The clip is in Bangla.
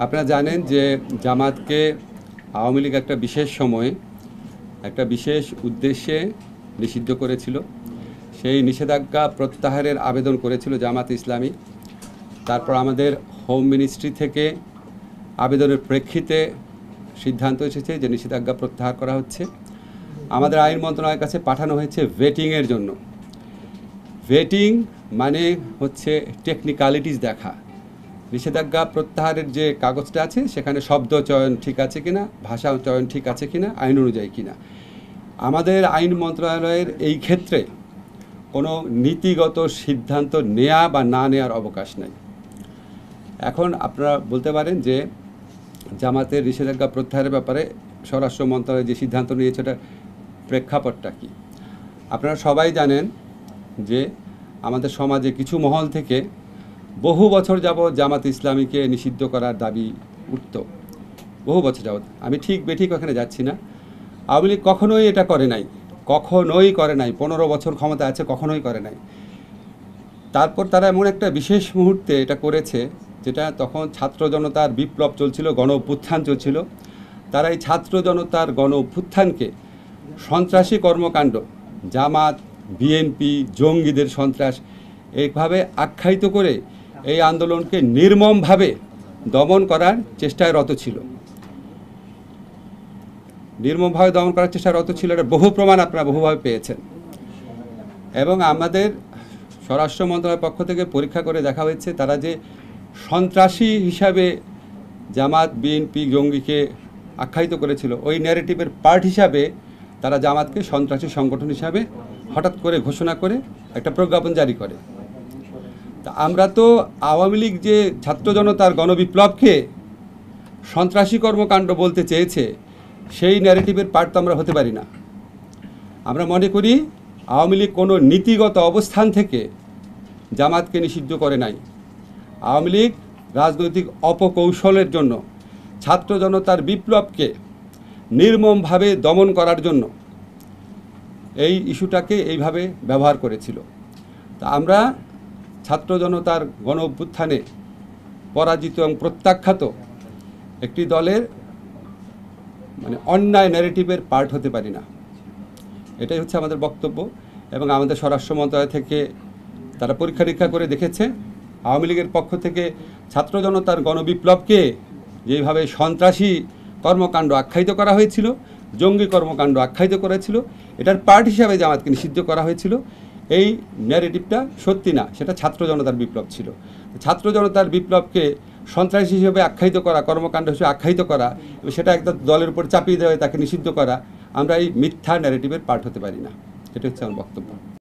আপনারা জানেন যে জামাতকে আওয়ামী লীগ একটা বিশেষ সময়ে একটা বিশেষ উদ্দেশ্যে নিষিদ্ধ করেছিল। সেই নিষেধাজ্ঞা প্রত্যাহারের আবেদন করেছিল জামাত ইসলামী। তারপর আমাদের হোম মিনিস্ট্রি থেকে আবেদনের প্রেক্ষিতে সিদ্ধান্ত এসেছে যে নিষেধাজ্ঞা প্রত্যাহার করা হচ্ছে। আমাদের আইন মন্ত্রণালয়ের কাছে পাঠানো হয়েছে ভেটিংয়ের জন্য। ভেটিং মানে হচ্ছে টেকনিক্যালিটিস দেখা, নিষেধাজ্ঞা প্রত্যাহারের যে কাগজটা আছে সেখানে শব্দ চয়ন ঠিক আছে কিনা, ভাষা চয়ন ঠিক আছে কিনা, আইন অনুযায়ী কিনা। আমাদের আইন মন্ত্রণালয়ের এই ক্ষেত্রে কোনো নীতিগত সিদ্ধান্ত নেওয়া বা না নেওয়ার অবকাশ নাই। এখন আপনারা বলতে পারেন যে জামাতের নিষেধাজ্ঞা প্রত্যাহারের ব্যাপারে স্বরাষ্ট্র মন্ত্রণালয় যে সিদ্ধান্ত নিয়েছে ওটার প্রেক্ষাপটটা কী। আপনারা সবাই জানেন যে আমাদের সমাজে কিছু মহল থেকে বহু বছর যাবৎ জামাত ইসলামীকে নিষিদ্ধ করার দাবি উঠত, বহু বছর যাবৎ। আমি ঠিক বেঠিক ওখানে যাচ্ছি না। আওয়ামী লীগ কখনোই এটা করে নাই, কখনোই করে নাই। 15 বছর ক্ষমতা আছে, কখনোই করে নাই। তারপর তারা এমন একটা বিশেষ মুহূর্তে এটা করেছে, যেটা তখন ছাত্র জনতার বিপ্লব চলছিল, গণ অভ্যুত্থান চলছিল। তারা এই ছাত্র জনতার গণ অভ্যুত্থানকে সন্ত্রাসী কর্মকাণ্ড, জামাত, বিএনপি, জঙ্গিদের সন্ত্রাস এইভাবে আখ্যায়িত করে এই আন্দোলনকে নির্মমভাবে দমন করার চেষ্টায় রত ছিল। নির্মমভাবে দমন করার চেষ্টায় রত ছিল, এটা বহু প্রমাণ আপনারা বহুভাবে পেয়েছেন। এবং আমাদের স্বরাষ্ট্র মন্ত্রণালয়ের পক্ষ থেকে পরীক্ষা করে দেখা হয়েছে তারা যে সন্ত্রাসী হিসাবে জামাত, বিএনপি, জঙ্গিকে আখ্যায়িত করেছিল, ওই ন্যারেটিভের পার্ট হিসাবে তারা জামাতকে সন্ত্রাসী সংগঠন হিসাবে হঠাৎ করে ঘোষণা করে একটা প্রজ্ঞাপন জারি করে। তা আমরা তো আওয়ামী লীগ যে ছাত্র জনতার গণবিপ্লবকে সন্ত্রাসী কর্মকাণ্ড বলতে চেয়েছে, সেই ন্যারেটিভের পার্ট তো আমরা হতে পারি না। আমরা মনে করি আওয়ামী লীগ কোনো নীতিগত অবস্থান থেকে জামাতকে নিষিদ্ধ করে নাই। আওয়ামী লীগ রাজনৈতিক অপকৌশলের জন্য ছাত্র জনতার বিপ্লবকে নির্মমভাবে দমন করার জন্য এই ইস্যুটাকে এইভাবে ব্যবহার করেছিল। তা আমরা ছাত্র জনতার গণ অভ্যুত্থানে পরাজিত এবং প্রত্যাখ্যাত একটি দলের অন্যায় ন্যারেটিভের পার্ট হতে পারি না। এটাই হচ্ছে আমাদের বক্তব্য। এবং আমাদের স্বরাষ্ট্র মন্ত্রণালয় থেকে তারা পরীক্ষা নিরীক্ষা করে দেখেছে আওয়ামী লীগের পক্ষ থেকে ছাত্র জনতার গণবিপ্লবকে যেভাবে সন্ত্রাসী কর্মকাণ্ড আখ্যায়িত করা হয়েছিল, জঙ্গি কর্মকাণ্ড আখ্যায়িত করেছিল, এটার পার্ট হিসাবে জামাতকে নিষিদ্ধ করা হয়েছিল। এই ন্যারেটিভটা সত্যি না, সেটা ছাত্র জনতার বিপ্লব ছিল। ছাত্র জনতার বিপ্লবকে সন্ত্রাসী হিসেবে আখ্যায়িত করা, কর্মকাণ্ড হিসেবে আখ্যায়িত করা এবং সেটা একটা দলের উপর চাপিয়ে দেওয়া, তাকে নিষিদ্ধ করা, আমরা এই মিথ্যা ন্যারেটিভের পার্ট হতে পারি না। এটা হচ্ছে আমার বক্তব্য।